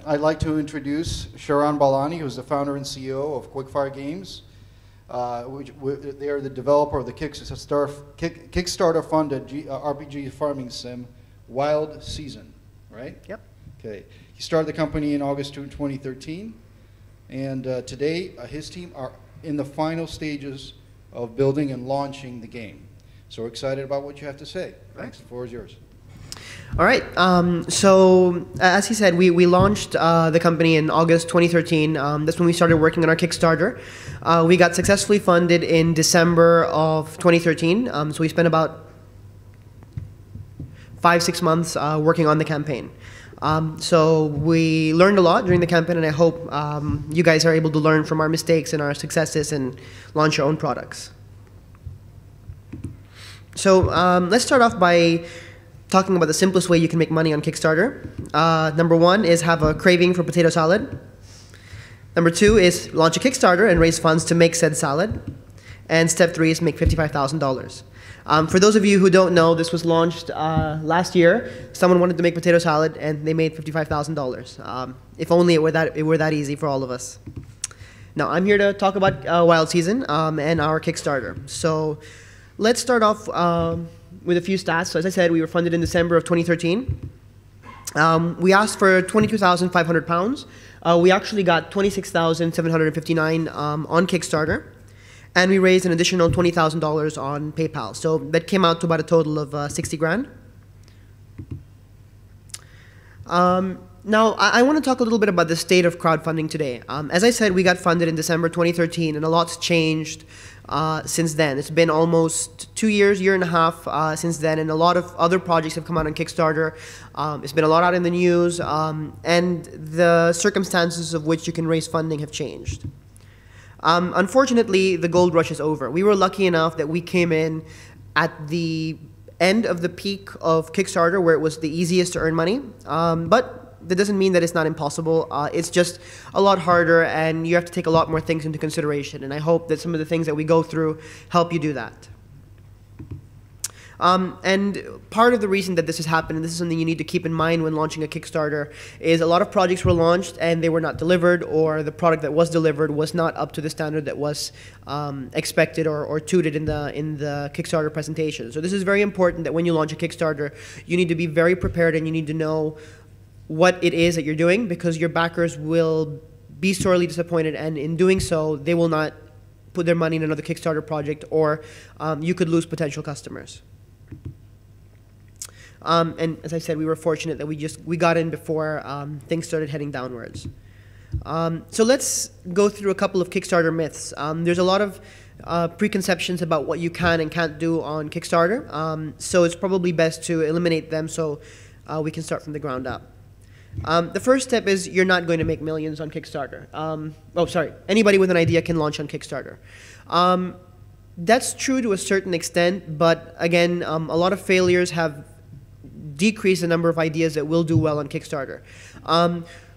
I'd like to introduce Sharon Balani, who's the founder and CEO of Quickfire Games. They are the developer of the Kickstarter-funded RPG farming sim, Wild Season, right? Yep. Okay. He started the company in August 2013, and today his team are in the final stages of building and launching the game. So we're excited about what you have to say. Thanks. The floor is yours. All right. So as he said, we launched the company in August 2013. That's when we started working on our Kickstarter. We got successfully funded in December of 2013. So we spent about 5-6 months working on the campaign. So we learned a lot during the campaign, and I hope you guys are able to learn from our mistakes and our successes and launch your own products. So let's start off by talking about the simplest way you can make money on Kickstarter. Number one is have a craving for potato salad. Number two is launch a Kickstarter and raise funds to make said salad. And step three is make $55,000. For those of you who don't know, this was launched last year. Someone wanted to make potato salad and they made $55,000. If only it were that easy for all of us. Now I'm here to talk about Wild Season and our Kickstarter. So let's start off with a few stats. So as I said, we were funded in December of 2013. We asked for £22,500. We actually got $26,759 on Kickstarter. And we raised an additional $20,000 on PayPal. So that came out to about a total of 60 grand. Now, I want to talk a little bit about the state of crowdfunding today. As I said, we got funded in December 2013, and a lot's changed since then. It's been almost 2 years, year and a half since then, and a lot of other projects have come out on Kickstarter. It's been a lot out in the news, and the circumstances of which you can raise funding have changed. Unfortunately, the gold rush is over. We were lucky enough that we came in at the end of the peak of Kickstarter, where it was the easiest to earn money, but that doesn't mean that it's not impossible. It's just a lot harder, and you have to take a lot more things into consideration. And I hope that some of the things that we go through help you do that. And part of the reason that this has happened, and this is something you need to keep in mind when launching a Kickstarter, is a lot of projects were launched and they were not delivered, or the product that was delivered was not up to the standard that was expected or tutored in the Kickstarter presentation. So this is very important that when you launch a Kickstarter, you need to be very prepared and you need to know what it is that you're doing, because your backers will be sorely disappointed, and in doing so, they will not put their money in another Kickstarter project, or you could lose potential customers. And as I said, we were fortunate that we got in before things started heading downwards. So let's go through a couple of Kickstarter myths. There's a lot of preconceptions about what you can and can't do on Kickstarter, so it's probably best to eliminate them so we can start from the ground up. The first step is you're not going to make millions on Kickstarter. Anybody with an idea can launch on Kickstarter. That's true to a certain extent, but again, a lot of failures have decreased the number of ideas that will do well on Kickstarter.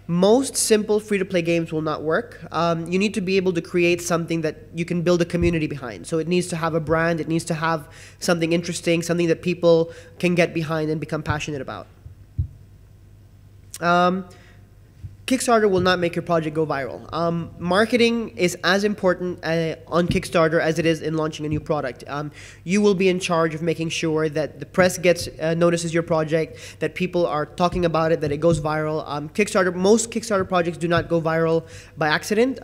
Most simple free-to-play games will not work. You need to be able to create something that you can build a community behind. So it needs to have a brand, it needs to have something interesting, something that people can get behind and become passionate about. Kickstarter will not make your project go viral. Marketing is as important on Kickstarter as it is in launching a new product. You will be in charge of making sure that the press notices your project, that people are talking about it, that it goes viral. Most Kickstarter projects do not go viral by accident.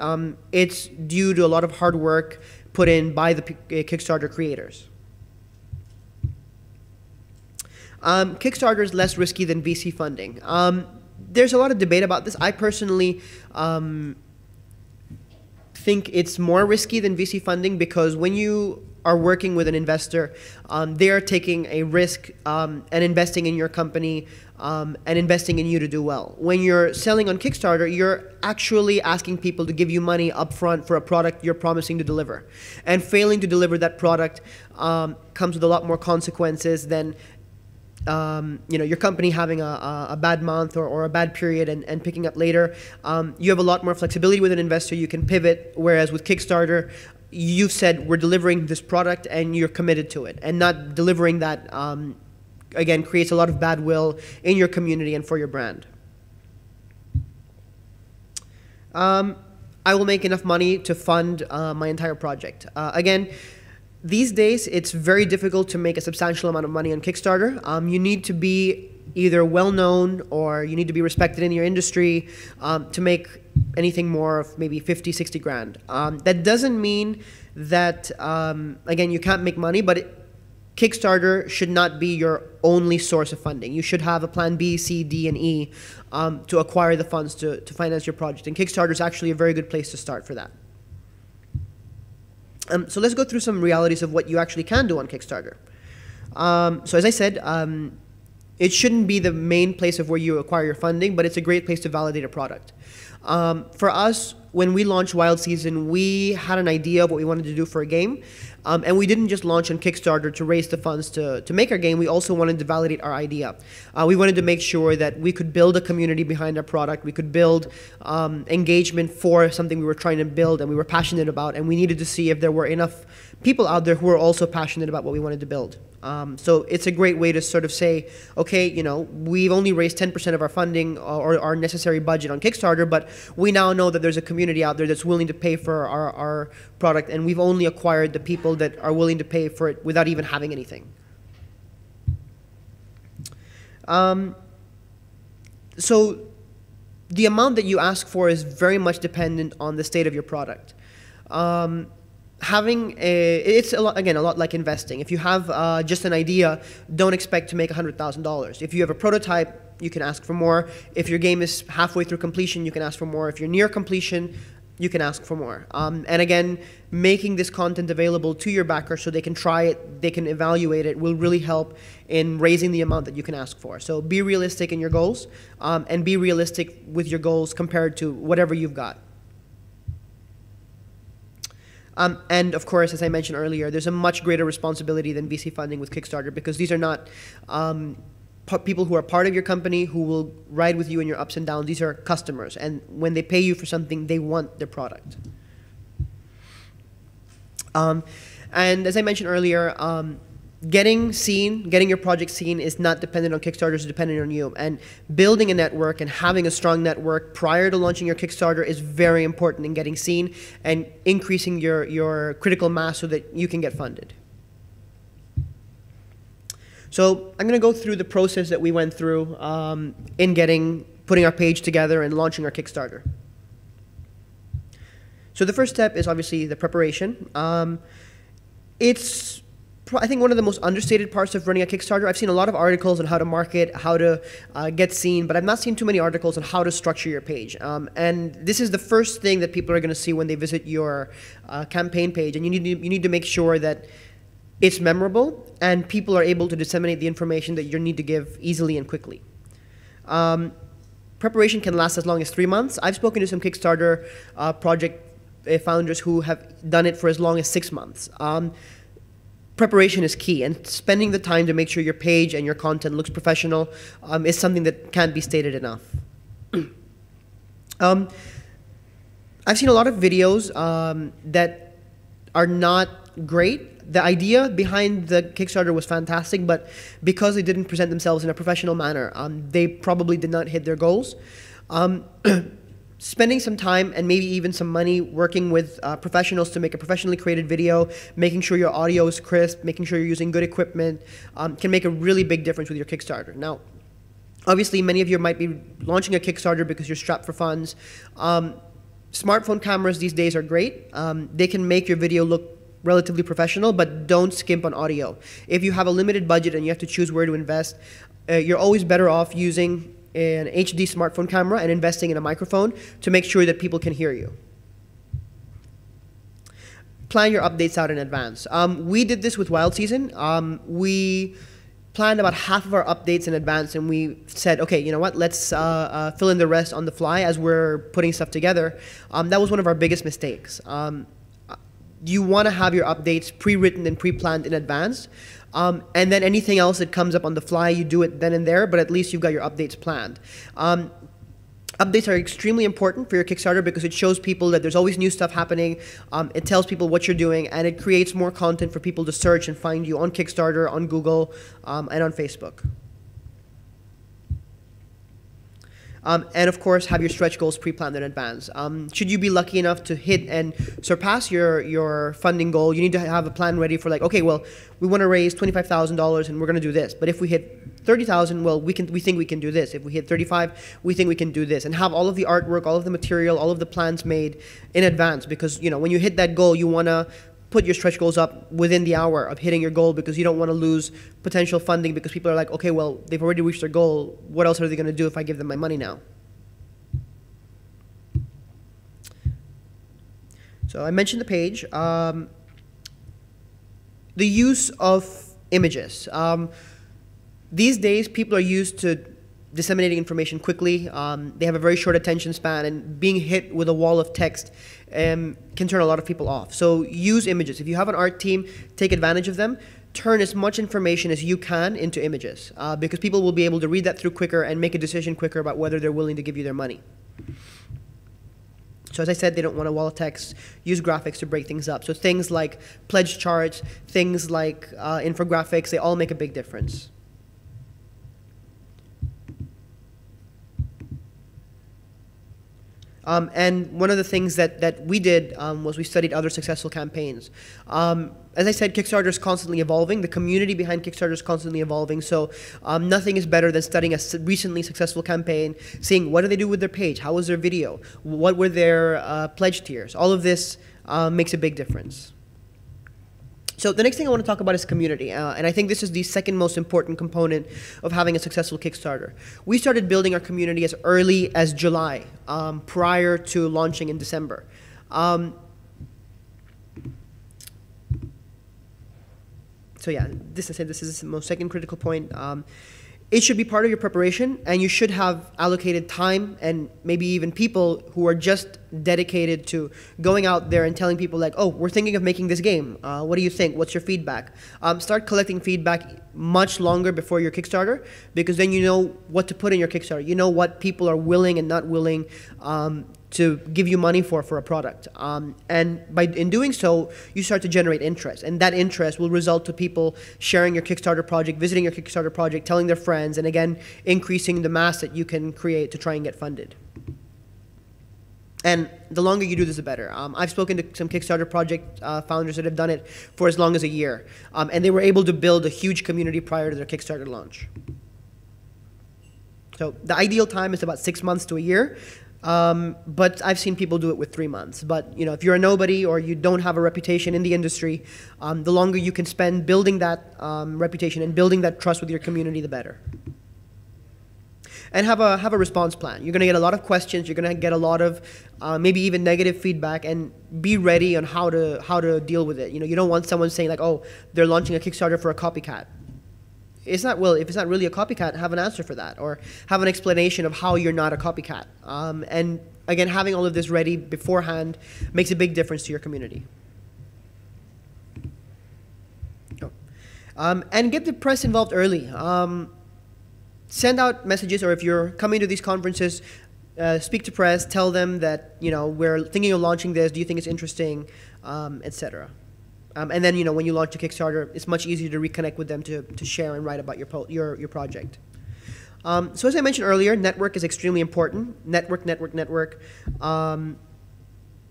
It's due to a lot of hard work put in by the Kickstarter creators. Kickstarter is less risky than VC funding. There's a lot of debate about this. I personally think it's more risky than VC funding, because when you are working with an investor, they are taking a risk and investing in your company and investing in you to do well. When you're selling on Kickstarter, you're actually asking people to give you money upfront for a product you're promising to deliver. And failing to deliver that product comes with a lot more consequences than your company having a bad month or a bad period and picking up later. You have a lot more flexibility with an investor. You can pivot, whereas with Kickstarter, you've said we're delivering this product and you're committed to it. And not delivering that, again, creates a lot of bad will in your community and for your brand. I will make enough money to fund my entire project. Again, these days it's very difficult to make a substantial amount of money on Kickstarter. You need to be either well-known or you need to be respected in your industry to make anything more of maybe 50, 60 grand. That doesn't mean that, again, you can't make money, but Kickstarter should not be your only source of funding. You should have a plan B, C, D, and E to acquire the funds to finance your project. And Kickstarter is actually a very good place to start for that. So let's go through some realities of what you actually can do on Kickstarter. So as I said, it shouldn't be the main place of where you acquire your funding, but it's a great place to validate a product. For us, when we launched Wild Season, we had an idea of what we wanted to do for a game, and we didn't just launch on Kickstarter to raise the funds to make our game. We also wanted to validate our idea. We wanted to make sure that we could build a community behind our product. We could build engagement for something we were trying to build and we were passionate about, and we needed to see if there were enough people out there who were also passionate about what we wanted to build. So it's a great way to sort of say, okay, you know, we've only raised 10% of our funding or our necessary budget on Kickstarter, but we now know that there's a community out there that's willing to pay for our product, and we've only acquired the people that are willing to pay for it without even having anything. So the amount that you ask for is very much dependent on the state of your product. It's a lot like investing. If you have just an idea, don't expect to make $100,000. If you have a prototype, you can ask for more. If your game is halfway through completion, you can ask for more. If you're near completion, you can ask for more. And again, making this content available to your backers so they can try it, they can evaluate it, will really help in raising the amount that you can ask for. So be realistic in your goals, and be realistic with your goals compared to whatever you've got. And of course, as I mentioned earlier, there's a much greater responsibility than VC funding with Kickstarter, because these are not people who are part of your company who will ride with you in your ups and downs. These are customers, and when they pay you for something, they want their product. And as I mentioned earlier, getting your project seen is not dependent on Kickstarter, it's dependent on you. And building a network and having a strong network prior to launching your Kickstarter is very important in getting seen and increasing your critical mass so that you can get funded. So I'm going to go through the process that we went through in putting our page together and launching our Kickstarter. So the first step is obviously the preparation. It's I think one of the most understated parts of running a Kickstarter. I've seen a lot of articles on how to market, how to get seen, but I've not seen too many articles on how to structure your page. And this is the first thing that people are going to see when they visit your campaign page, and you need to make sure that it's memorable and people are able to disseminate the information that you need to give easily and quickly. Preparation can last as long as 3 months. I've spoken to some Kickstarter project founders who have done it for as long as 6 months. Preparation is key, and spending the time to make sure your page and your content looks professional is something that can't be stated enough. I've seen a lot of videos that are not great. The idea behind the Kickstarter was fantastic, but because they didn't present themselves in a professional manner, they probably did not hit their goals. Spending some time and maybe even some money working with professionals to make a professionally created video, making sure your audio is crisp, making sure you're using good equipment, can make a really big difference with your Kickstarter. Now, obviously, many of you might be launching a Kickstarter because you're strapped for funds. Smartphone cameras these days are great. They can make your video look relatively professional, but don't skimp on audio. If you have a limited budget and you have to choose where to invest, you're always better off using an HD smartphone camera and investing in a microphone to make sure that people can hear you. Plan your updates out in advance. We did this with Wild Season. We planned about half of our updates in advance, and we said, okay, you know what, let's fill in the rest on the fly as we're putting stuff together. That was one of our biggest mistakes. You want to have your updates pre-written and pre-planned in advance. And then anything else that comes up on the fly, you do it then and there, but at least you've got your updates planned. Updates are extremely important for your Kickstarter because it shows people that there's always new stuff happening. It tells people what you're doing, and it creates more content for people to search and find you on Kickstarter, on Google, and on Facebook. And of course, have your stretch goals pre-planned in advance. Should you be lucky enough to hit and surpass your funding goal, you need to have a plan ready for like, okay, well, we want to raise $25,000 and we're going to do this. But if we hit 30,000, well, we think we can do this. If we hit 35, we think we can do this. And have all of the artwork, all of the material, all of the plans made in advance, because when you hit that goal, you want to put your stretch goals up within the hour of hitting your goal, because you don't want to lose potential funding because people are like, okay, well, they've already reached their goal. What else are they going to do if I give them my money now? So I mentioned the page. The use of images. These days, people are used to disseminating information quickly. They have a very short attention span, and being hit with a wall of text can turn a lot of people off. So use images. If you have an art team, take advantage of them. Turn as much information as you can into images, because people will be able to read that through quicker and make a decision quicker about whether they're willing to give you their money. So as I said, they don't want a wall of text. Use graphics to break things up. So things like pledge charts, things like infographics, they all make a big difference. And one of the things that we did was we studied other successful campaigns. As I said, Kickstarter is constantly evolving. The community behind Kickstarter is constantly evolving. So nothing is better than studying a recently successful campaign, seeing what do they do with their page, how was their video, what were their pledge tiers. All of this makes a big difference. So the next thing I want to talk about is community, and I think this is the second most important component of having a successful Kickstarter. We started building our community as early as July, prior to launching in December. So yeah, this is the most second critical point. It should be part of your preparation, and you should have allocated time and maybe even people who are just dedicated to going out there and telling people like, oh, we're thinking of making this game. What do you think? What's your feedback? Start collecting feedback much longer before your Kickstarter, because then you know what to put in your Kickstarter. You know what people are willing and not willing to give you money for a product. And in doing so, you start to generate interest. And that interest will result to people sharing your Kickstarter project, visiting your Kickstarter project, telling their friends, and again, increasing the mass that you can create to try and get funded. And the longer you do this, the better. I've spoken to some Kickstarter project founders that have done it for as long as a year. And they were able to build a huge community prior to their Kickstarter launch. So the ideal time is about 6 months to a year. But I've seen people do it with 3 months. But if you're a nobody or you don't have a reputation in the industry, the longer you can spend building that reputation and building that trust with your community, the better. And have a response plan. You're going to get a lot of questions. You're going to get a lot of maybe even negative feedback, and be ready on how to deal with it. You don't want someone saying like, oh, they're launching a Kickstarter for a copycat. If it's not really a copycat, have an answer for that, or have an explanation of how you're not a copycat. And again, having all of this ready beforehand makes a big difference to your community. And get the press involved early. Send out messages, or if you're coming to these conferences, speak to press, tell them that we're thinking of launching this. Do you think it's interesting, etc. And then when you launch a Kickstarter, it's much easier to reconnect with them to share and write about your project. So as I mentioned earlier, network is extremely important. Network.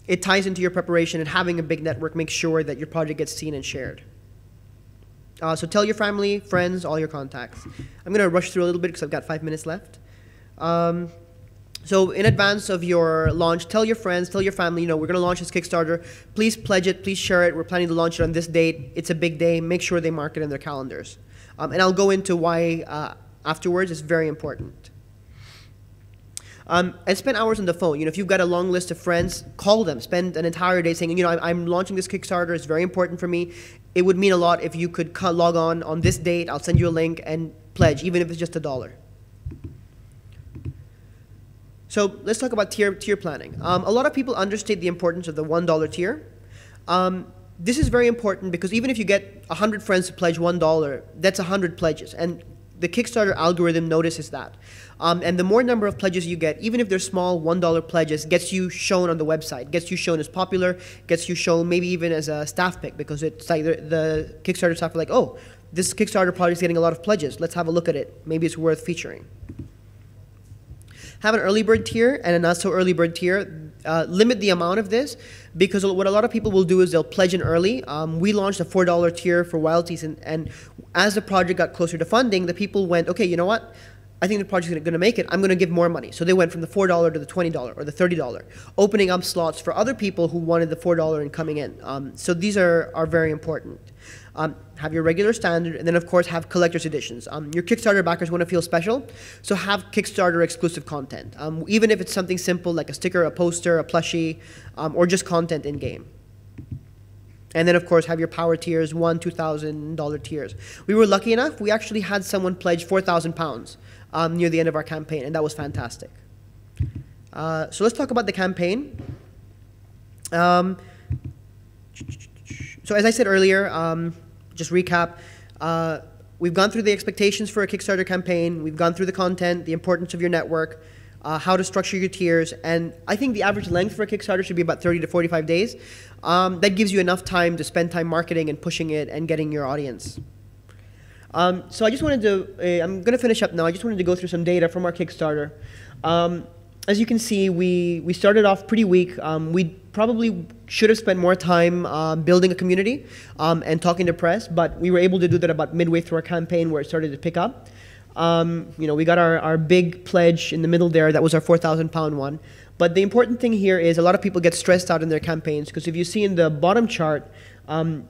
It ties into your preparation, and having a big network makes sure that your project gets seen and shared. So tell your family, friends, all your contacts. I'm going to rush through a little bit because I've got 5 minutes left. So in advance of your launch, tell your friends, tell your family, we're going to launch this Kickstarter. Please pledge it, please share it. We're planning to launch it on this date. It's a big day. Make sure they mark it in their calendars. And I'll go into why afterwards. It's very important. And spend hours on the phone. If you've got a long list of friends, call them. Spend an entire day saying, I'm launching this Kickstarter. It's very important for me. It would mean a lot if you could log on this date. I'll send you a link and pledge, even if it's just $1. So let's talk about tier planning. A lot of people understate the importance of the $1 tier. This is very important because even if you get 100 friends to pledge $1, that's 100 pledges. And the Kickstarter algorithm notices that. And the more number of pledges you get, even if they're small $1 pledges, gets you shown on the website, gets you shown as popular, gets you shown maybe even as a staff pick, because it's like the Kickstarter staff are like, oh, this Kickstarter project is getting a lot of pledges. Let's have a look at it. Maybe it's worth featuring. Have an early bird tier and a not so early bird tier. Limit the amount of this, because what a lot of people will do is they'll pledge in early. We launched a $4 tier for royalties, and as the project got closer to funding, the people went, okay, you know what? I think the project's going to make it. I'm going to give more money. So they went from the $4 to the $20 or the $30, opening up slots for other people who wanted the $4 and coming in. So these are very important. Have your regular standard, and then of course have collector's editions. Your Kickstarter backers want to feel special, so have Kickstarter exclusive content. Even if it's something simple like a sticker, a poster, a plushie, or just content in game. And then of course have your power tiers, $1,000, $2,000 tiers. We were lucky enough, we actually had someone pledge £4,000 near the end of our campaign, and that was fantastic. So let's talk about the campaign. So as I said earlier, just recap, we've gone through the expectations for a Kickstarter campaign, we've gone through the content, the importance of your network, how to structure your tiers, and I think the average length for a Kickstarter should be about 30 to 45 days. That gives you enough time to spend time marketing and pushing it and getting your audience. So I just wanted to, I'm going to finish up now, I just wanted to go through some data from our Kickstarter. As you can see, we started off pretty weak. We probably should have spent more time building a community and talking to press, but we were able to do that about midway through our campaign where it started to pick up. You know, we got our big pledge in the middle there. That was our £4,000 one. But the important thing here is a lot of people get stressed out in their campaigns, because if you see in the bottom chart,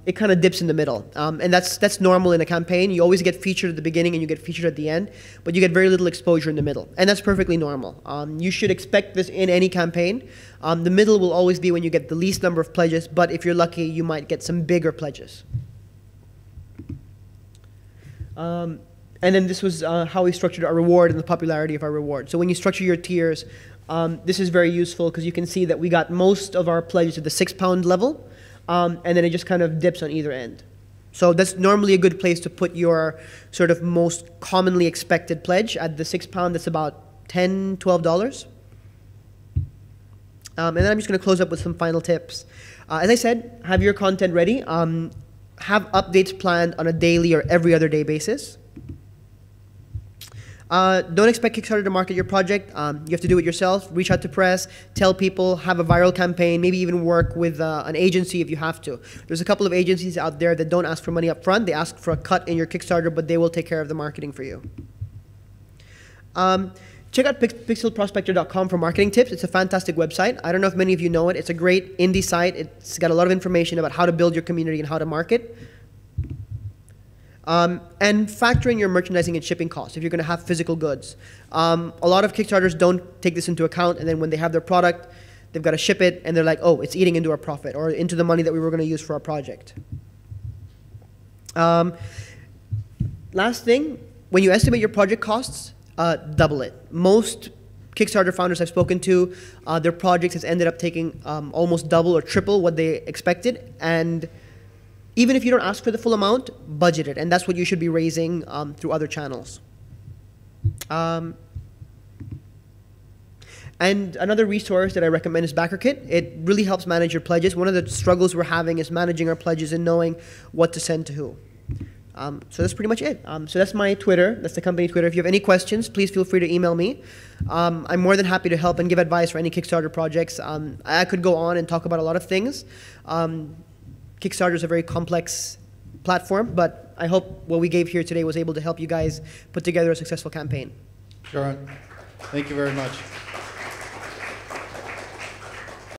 it kind of dips in the middle. And that's normal in a campaign. You always get featured at the beginning and you get featured at the end, but you get very little exposure in the middle. And that's perfectly normal. You should expect this in any campaign. The middle will always be when you get the least number of pledges, but if you're lucky, you might get some bigger pledges. And then this was how we structured our reward and the popularity of our reward. So when you structure your tiers, this is very useful because you can see that we got most of our pledges at the £6 level, and then it just kind of dips on either end. So that's normally a good place to put your sort of most commonly expected pledge. At the £6, that's about $10, $12. And then I'm just going to close up with some final tips. As I said, have your content ready. Have updates planned on a daily or every other day basis. Don't expect Kickstarter to market your project. You have to do it yourself. Reach out to press, tell people, have a viral campaign, maybe even work with an agency if you have to. There's a couple of agencies out there that don't ask for money up front. They ask for a cut in your Kickstarter, but they will take care of the marketing for you. Check out pixelprospector.com for marketing tips. It's a fantastic website. I don't know if many of you know it. It's a great indie site. It's got a lot of information about how to build your community and how to market. And factor in your merchandising and shipping costs if you're going to have physical goods. A lot of Kickstarters don't take this into account, and then when they have their product, they've got to ship it, and they're like, oh, it's eating into our profit or into the money that we were going to use for our project. Last thing, when you estimate your project costs, double it. Most Kickstarter founders I've spoken to, their projects has ended up taking almost double or triple what they expected, and even if you don't ask for the full amount, budget it, and that's what you should be raising through other channels. And another resource that I recommend is BackerKit. It really helps manage your pledges. One of the struggles we're having is managing our pledges and knowing what to send to who. So that's pretty much it. So that's my Twitter. That's the company Twitter. If you have any questions, please feel free to email me. I'm more than happy to help and give advice for any Kickstarter projects. I could go on and talk about a lot of things. Kickstarter is a very complex platform, but I hope what we gave here today was able to help you guys put together a successful campaign. Sharon, thank you very much.